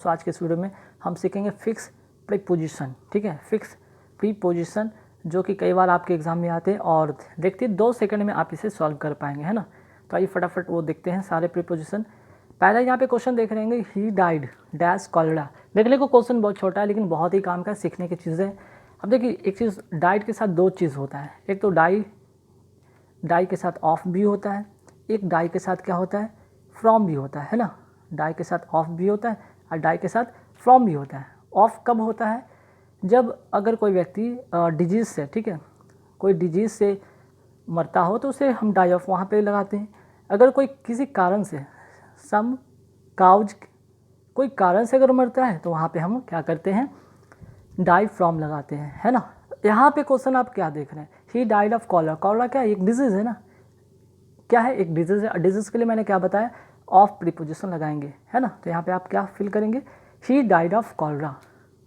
तो आज के इस वीडियो में हम सीखेंगे फिक्स प्रीपोजिशन। ठीक है, फिक्स प्रीपोजिशन जो कि कई बार आपके एग्जाम में आते हैं और देखते 2 सेकंड में आप इसे सॉल्व कर पाएंगे, है ना। तो आइए फटाफट वो देखते हैं सारे प्रीपोजिशन। पहले यहाँ पे क्वेश्चन देख रहे हैं, ही डाइड डैश कॉलेरा। देखने को क्वेश्चन बहुत छोटा है लेकिन बहुत ही काम का सीखने की चीज़ है। अब देखिए, एक चीज़ डाइड के साथ 2 चीज़ होता है, एक तो डाई के साथ ऑफ भी होता है, एक डाई के साथ क्या होता है, फ्रॉम भी होता है ना। डाई के साथ ऑफ भी होता है और डाई के साथ फ्रॉम भी होता है। ऑफ कब होता है, जब अगर कोई व्यक्ति डिजीज़ से, ठीक है, कोई डिजीज़ से मरता हो तो उसे हम डाई ऑफ वहाँ पे लगाते हैं। अगर कोई किसी कारण से सम काउज कोई कारण से अगर मरता है तो वहाँ पे हम क्या करते हैं, डाई फ्रॉम लगाते हैं, है ना। यहाँ पे क्वेश्चन आप क्या देख रहे हैं, he died of cholera. Cholera क्या है, एक डिजीज़ है ना, क्या है, एक डिजीज़ है। डिजीज़ के लिए मैंने क्या बताया, ऑफ प्रीपोजिशन लगाएंगे, है ना। तो यहाँ पे आप क्या फिल करेंगे, ही डाइड ऑफ कॉलरा।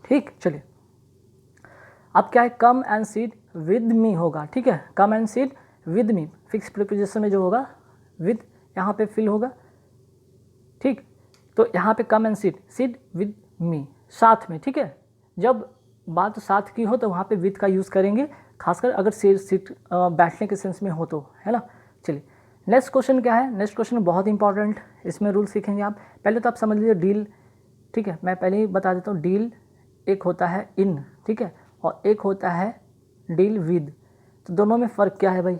ठीक, चलिए अब क्या है, come and seat with me होगा। ठीक है, come and seat with me, fix preposition में जो होगा विद यहाँ पे फिल होगा। ठीक, तो यहाँ पे come and seat with me, साथ में। ठीक है, जब बात साथ की हो तो वहाँ पे विद का यूज़ करेंगे, खासकर अगर सीट बैठने के सेंस में हो तो, है ना। चलिए नेक्स्ट क्वेश्चन क्या है, नेक्स्ट क्वेश्चन बहुत इंपॉर्टेंट, इसमें रूल सीखेंगे आप। पहले तो आप समझ लीजिए डील, ठीक है, मैं पहले ही बता देता हूँ। डील एक होता है इन, ठीक है, और एक होता है डील विद। तो दोनों में फ़र्क क्या है भाई,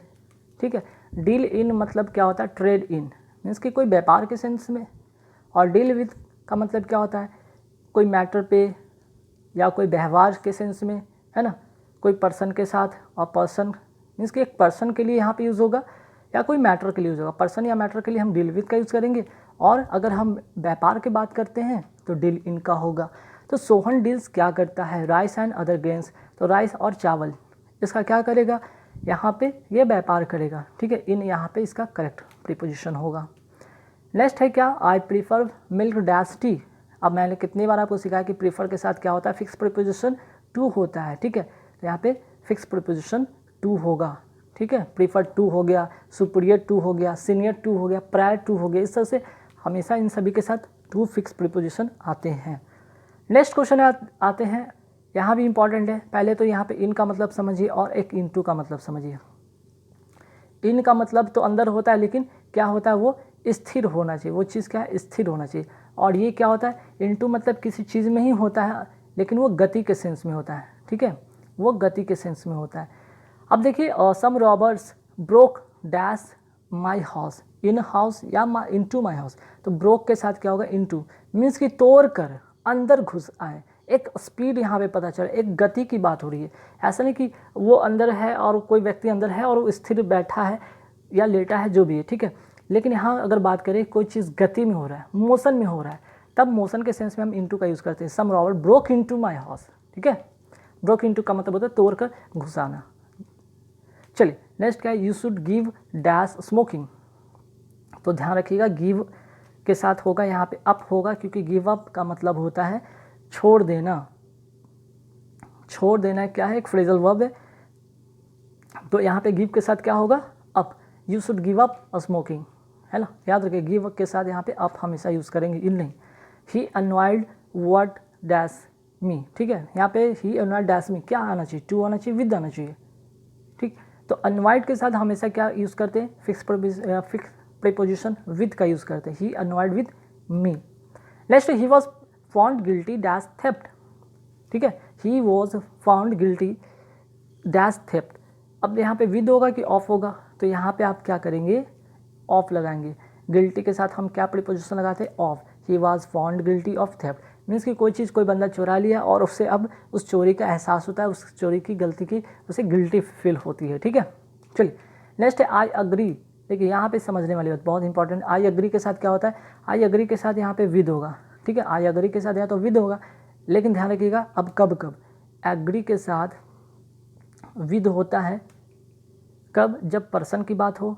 ठीक है। डील इन मतलब क्या होता है, ट्रेड इन, मीन्स कि कोई व्यापार के सेंस में। और डील विद का मतलब क्या होता है, कोई मैटर पे या कोई व्यवहार के सेंस में, है ना। कोई पर्सन के साथ, और पर्सन मीन्स कि एक पर्सन के लिए यहाँ पे यूज़ होगा या कोई मैटर के लिए यूज़ होगा। पर्सन या मैटर के लिए हम डील विद का यूज़ करेंगे, और अगर हम व्यापार की बात करते हैं तो डील इन का होगा। तो सोहन डील्स क्या करता है, राइस एंड अदर ग्रेन्स। तो राइस और चावल, इसका क्या करेगा, यहाँ पे ये व्यापार करेगा। ठीक है, इन यहाँ पे इसका करेक्ट प्रीपोजिशन होगा। नेक्स्ट है क्या, I prefer milk dash T. अब मैंने कितनी बार आपको सिखाया कि प्रीफर के साथ क्या होता है, फिक्स प्रीपोजिशन टू होता है। ठीक है, तो यहाँ पे फिक्स प्रीपोजिशन टू होगा। ठीक है, प्रीफर टू हो गया, सुपीरियर टू हो गया, सीनियर टू हो गया, प्रायर टू हो गया। इस तरह से हमेशा इन सभी के साथ टू फिक्स प्रीपोजिशन आते हैं। नेक्स्ट क्वेश्चन आते हैं, यहाँ भी इंपॉर्टेंट है। पहले तो यहाँ पे इन का मतलब समझिए और एक इन टू का मतलब समझिए। इन का मतलब तो अंदर होता है, लेकिन क्या होता है, वो स्थिर होना चाहिए, वो चीज़ क्या है, स्थिर होना चाहिए। और ये क्या होता है, इनटू मतलब किसी चीज़ में ही होता है, लेकिन वो गति के सेंस में होता है। ठीक है, वो गति के सेंस में होता है। अब देखिए, some robbers broke dash my house, in house या इनटू माई हाउस। तो ब्रोक के साथ क्या होगा, इनटू, मीन्स कि तोड़ कर अंदर घुस आए। एक स्पीड यहाँ पे पता चला, एक गति की बात हो रही है। ऐसा नहीं कि वो अंदर है और कोई व्यक्ति अंदर है और वो स्थिर बैठा है या लेटा है, जो भी है। ठीक है, लेकिन यहाँ अगर बात करें कोई चीज़ गति में हो रहा है, मोशन में हो रहा है, तब मोशन के सेंस में हम इनटू का यूज़ करते हैं। Some robbers broke into my house. ठीक है, ब्रोक इनटू का मतलब होता है तोड़ कर घुसाना। चलिए नेक्स्ट क्या है, you should give dash smoking. तो ध्यान रखिएगा, गिव के साथ होगा यहाँ पे अप होगा, क्योंकि गिव अप का मतलब होता है छोड़ देना। छोड़ देना क्या है, एक फ्रेजल वर्ब है। तो यहाँ पे गिव के साथ क्या होगा, up. You should give up smoking, है ना, याद रखिए। गिव के साथ यहाँ पे अप हमेशा यूज़ करेंगे, इन नहीं। ही अनवाइड व्हाट डैश मी। ठीक है, यहाँ पे ही अनवाइड डैश मी क्या आना चाहिए, टू आना चाहिए, विद आना चाहिए। ठीक, तो अनवाइड के साथ हमेशा क्या यूज़ करते हैं, फिक्स प्रीपोजिशन विद का यूज़ करते हैं। ही अनवाइड with me. Next, he was found guilty dash theft. ठीक है, he was found guilty dash theft. अब यहाँ पे विद होगा कि ऑफ होगा, तो यहाँ पे आप क्या करेंगे, ऑफ लगाएंगे। गिल्टी के साथ हम क्या प्रीपोजिशन लगाते हैं, of. He was found guilty of theft, means कि कोई चीज़ कोई बंदा चुरा लिया और उससे अब उस चोरी का एहसास होता है, उस चोरी की गलती की उसे गिल्टी फील होती है। ठीक है, चलिए नेक्स्ट है आई अग्री। देखिए यहाँ पे समझने वाली बात बहुत इंपॉर्टेंट, आई अग्री के साथ क्या होता है, आई अग्री के साथ यहाँ पे विद होगा। ठीक है, आई अग्री के साथ यहाँ तो विद होगा, लेकिन ध्यान रखिएगा अब कब कब एग्री के साथ विद होता है, कब, जब पर्सन की बात हो।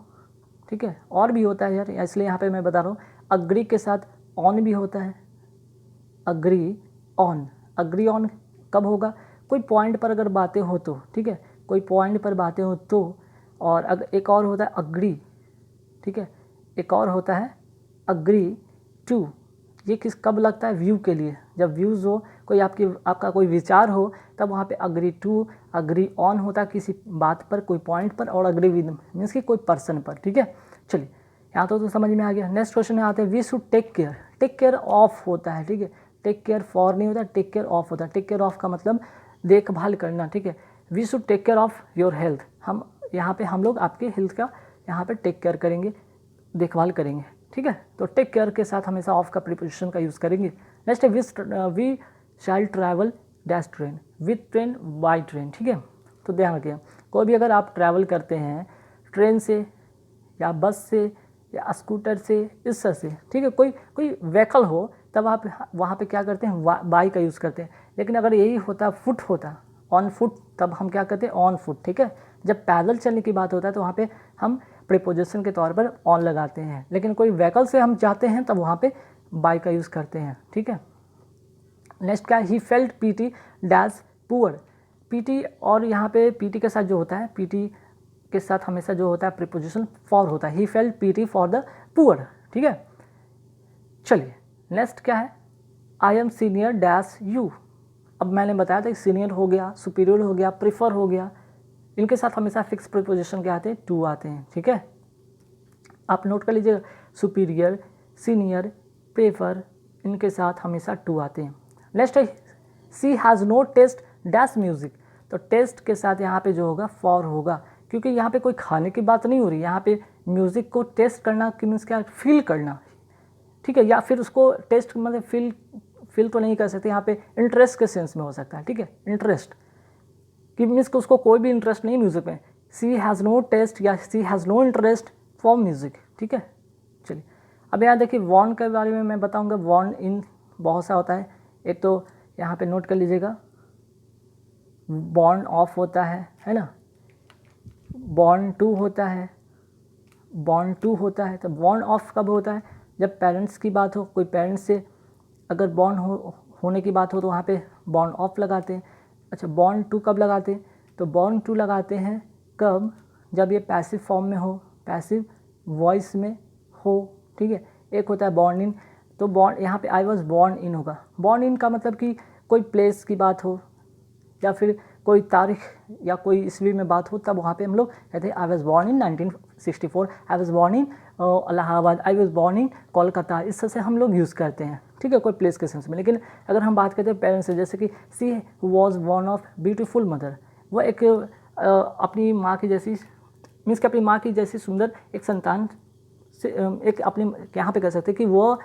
ठीक है, और भी होता है यार, इसलिए यहाँ पे मैं बता रहा हूँ। अग्री के साथ ऑन भी होता है, अग्री ऑन। अग्री ऑन कब होगा, कोई पॉइंट पर अगर बातें हो तो। ठीक है, कोई पॉइंट पर बातें हो तो। और अगर एक और होता है अग्री, ठीक है, एक और होता है अग्री टू। ये किस कब लगता है, व्यू के लिए, जब व्यूज़ हो, कोई आपका कोई विचार हो, तब वहाँ पे अग्री टू, अग्री ऑन होता है किसी बात पर, कोई पॉइंट पर, और अग्री विद मीन्स कि कोई पर्सन पर, ठीक है। चलिए यहाँ तो समझ में आ गया। नेक्स्ट क्वेश्चन में आते हैं, we should take care. Take care of होता है, ठीक है, टेक केयर फॉर नहीं होता, टेक केयर ऑफ होता है। टेक केयर ऑफ का मतलब देखभाल करना, ठीक है। We should take care of your health, हम यहाँ पे हम लोग आपके हेल्थ का यहाँ पे टेक केयर करेंगे, देखभाल करेंगे, ठीक है। तो टेक केयर के साथ हमेशा ऑफ का प्रीपोजिशन का यूज़ करेंगे। नेक्स्ट है we shall travel dash train, with train, by train, ठीक है। तो ध्यान रखिए, कोई भी अगर आप ट्रैवल करते हैं ट्रेन से या बस से या स्कूटर से, इस तरह से, ठीक है, कोई व्हीकल हो, तब आप वहाँ पे क्या करते हैं, बाई का यूज़ करते हैं। लेकिन अगर यही होता फुट होता, ऑन फुट, तब हम क्या करते हैं, ऑन फुट, ठीक है। जब पैदल चलने की बात होता है तो वहाँ पे हम प्रीपोजिशन के तौर पर ऑन लगाते हैं, लेकिन कोई व्हीकल से हम जाते हैं तब वहाँ पे बाई का यूज़ करते हैं, ठीक है। नेक्स्ट क्या है, he felt PT dash poor. PT, और यहाँ पे पीटी के साथ जो होता है, पीटी के साथ हमेशा जो होता है प्रीपोजिशन फॉर होता है। He felt PT for the poor, ठीक है। चलिए नेक्स्ट क्या है, I M senior dash you. अब मैंने बताया था कि सीनियर हो गया, सुपीरियर हो गया, प्रीफर हो गया, इनके साथ हमेशा फिक्स प्रीपोजिशन क्या आते हैं, टू आते हैं, ठीक है। आप नोट कर लीजिएगा, सुपीरियर, सीनियर, प्रेफर, इनके साथ हमेशा टू आते हैं। नेक्स्ट है, she has no taste dash music. तो टेस्ट के साथ यहाँ पे जो होगा फॉर होगा, क्योंकि यहाँ पे कोई खाने की बात नहीं हो रही, यहाँ पे म्यूज़िक को टेस्ट करना कि मीन्स क्या, फील करना, ठीक है। या फिर उसको टेस्ट मतलब फील तो नहीं कर सकते, यहाँ पे इंटरेस्ट के सेंस में हो सकता है, ठीक है। इंटरेस्ट कि मीन्स कि उसको कोई भी इंटरेस्ट नहीं म्यूज़िक में, सी हैज़ नो टेस्ट या she has no interest for music, ठीक है। चलिए अब यहाँ देखिए, वॉर्न के बारे में मैं बताऊँगा। वॉर्न इन बहुत सा होता है, एक तो यहाँ पे नोट कर लीजिएगा, बॉर्न ऑफ होता है ना, बॉर्न टू होता है, बॉर्न टू होता है। तो बॉर्न ऑफ कब होता है, जब पेरेंट्स की बात हो, कोई पेरेंट्स से अगर बॉर्न होने की बात हो तो वहाँ पे बॉर्न ऑफ लगाते हैं। अच्छा, बॉर्न टू कब लगाते हैं, तो बॉर्न टू लगाते हैं कब, जब ये पैसिव फॉर्म में हो, पैसिव वॉइस में हो, ठीक है। एक होता है बॉर्न इन, तो बॉर्न यहाँ पे आई वॉज बॉर्न इन होगा। बॉर्न इन का मतलब कि कोई प्लेस की बात हो या फिर कोई तारीख या कोई ईस्वी में बात हो, तब वहाँ पे हम लोग कहते हैं I was born in 1964, I was born in Allahabad, I was born in Kolkata, इस तरह से हम लोग यूज़ करते हैं, ठीक है, कोई प्लेस के सेंस में। लेकिन अगर हम बात करते हैं पेरेंट्स से, जैसे कि she was born of beautiful mother, वो एक अपनी माँ की जैसी, मीन्स कि अपनी माँ की जैसी सुंदर एक संतान से, एक अपनी यहाँ पे कह सकते हैं कि वो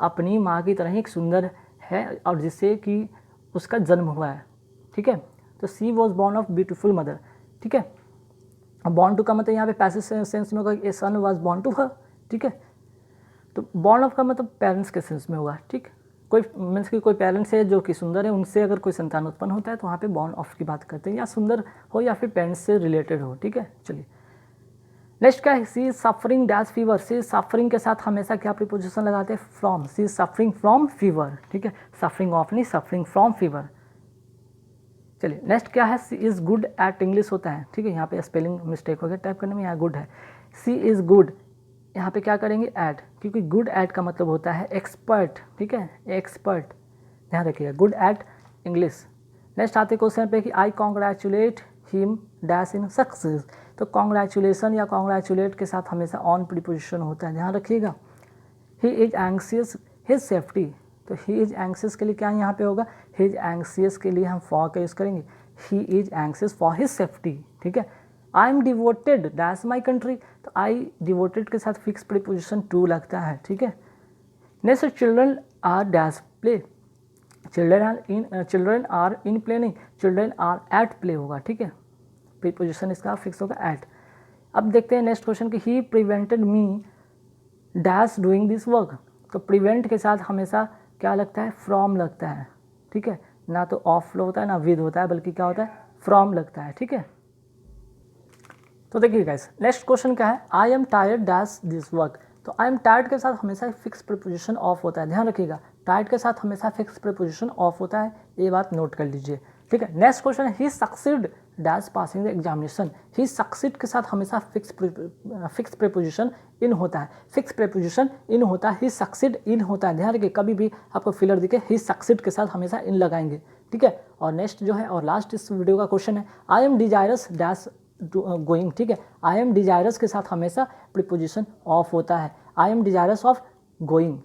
अपनी माँ की तरह ही एक सुंदर है, और जिससे कि उसका जन्म हुआ है, ठीक है। तो she was born of beautiful mother, ठीक है। बॉर्न टू का मतलब यहाँ पे पैसिव सेंस में होगा, ए सन वॉज बॉर्न टू हर, ठीक है। तो बॉर्न ऑफ का मतलब पेरेंट्स के सेंस में होगा, ठीक। कोई मीन्स कि कोई पेरेंट्स है जो कि सुंदर है, उनसे अगर कोई संतान उत्पन्न होता है तो वहाँ पे बॉर्न ऑफ की बात करते हैं, या सुंदर हो या फिर पेरेंट्स से रिलेटेड हो, ठीक है। चलिए नेक्स्ट क्या है, she suffering dash fever. She suffering के साथ हमेशा क्या प्रीपोजिशन लगाते हैं, from. She suffering from fever, ठीक है, सफरिंग ऑफ नहीं, सफरिंग फ्रॉम फीवर। चलिए नेक्स्ट क्या है, she is good at English होता है, ठीक है। यहाँ पे स्पेलिंग मिस्टेक हो गया टाइप करने में, यहाँ गुड है, सी इज़ गुड, यहाँ पे क्या करेंगे, ऐड, क्योंकि गुड ऐड का मतलब होता है एक्सपर्ट, ठीक है, एक्सपर्ट, ध्यान रखिएगा, गुड एट इंग्लिश। नेक्स्ट आते क्वेश्चन पे कि I congratulate him dash in success. तो कॉन्ग्रेचुलेशन या कॉन्ग्रेचुलेट के साथ हमेशा ऑन प्रीपोजिशन होता है, ध्यान रखिएगा। ही इज एंग्सियस हिज सेफ्टी, तो ही इज एंग्सियस के लिए क्या यहाँ पे होगा, ही इज एंग्सियस के लिए हम फॉर का यूज़ करेंगे, he is anxious for his safety, ठीक है। I am devoted dash my country, तो आई डिवोटेड के साथ फिक्स प्रीपोजिशन टू लगता है, ठीक है। Next, children are dash play, children are in play नहीं, चिल्ड्रन आर एट प्ले होगा, ठीक है, प्रीपोजिशन इसका फिक्स होगा एट। अब देखते हैं नेक्स्ट क्वेश्चन कि he prevented me dash doing this work. तो प्रिवेंट के साथ हमेशा क्या लगता है, फ्रॉम लगता है, ठीक है, ना तो ऑफ होता है ना विद होता है, बल्कि क्या होता है, फ्रॉम लगता है, ठीक है। तो देखिए गाइस, नेक्स्ट क्वेश्चन क्या है, I am tired dash this work. तो आई एम टायर्ड के साथ हमेशा फिक्स प्रीपोजिशन ऑफ होता है, ध्यान रखिएगा, टायर्ड के साथ हमेशा फिक्स प्रीपोजिशन ऑफ होता है, ये बात नोट कर लीजिए, ठीक है। नेक्स्ट क्वेश्चन है he succeed dash passing the examination. He succeed के साथ हमेशा फिक्स प्रीपोजिशन इन होता है, फिक्स प्रीपोजिशन इन होता है, ही सक्सीड इन होता है। ध्यान रखिए कभी भी आपको फिलर दिखे ही सक्सीड के साथ हमेशा इन लगाएंगे, ठीक है। और नेक्स्ट जो है और लास्ट इस वीडियो का क्वेश्चन है I M desirous dash going, ठीक है। आई एम डिजायरस के साथ हमेशा प्रीपोजिशन ऑफ होता है, I M desirous of going.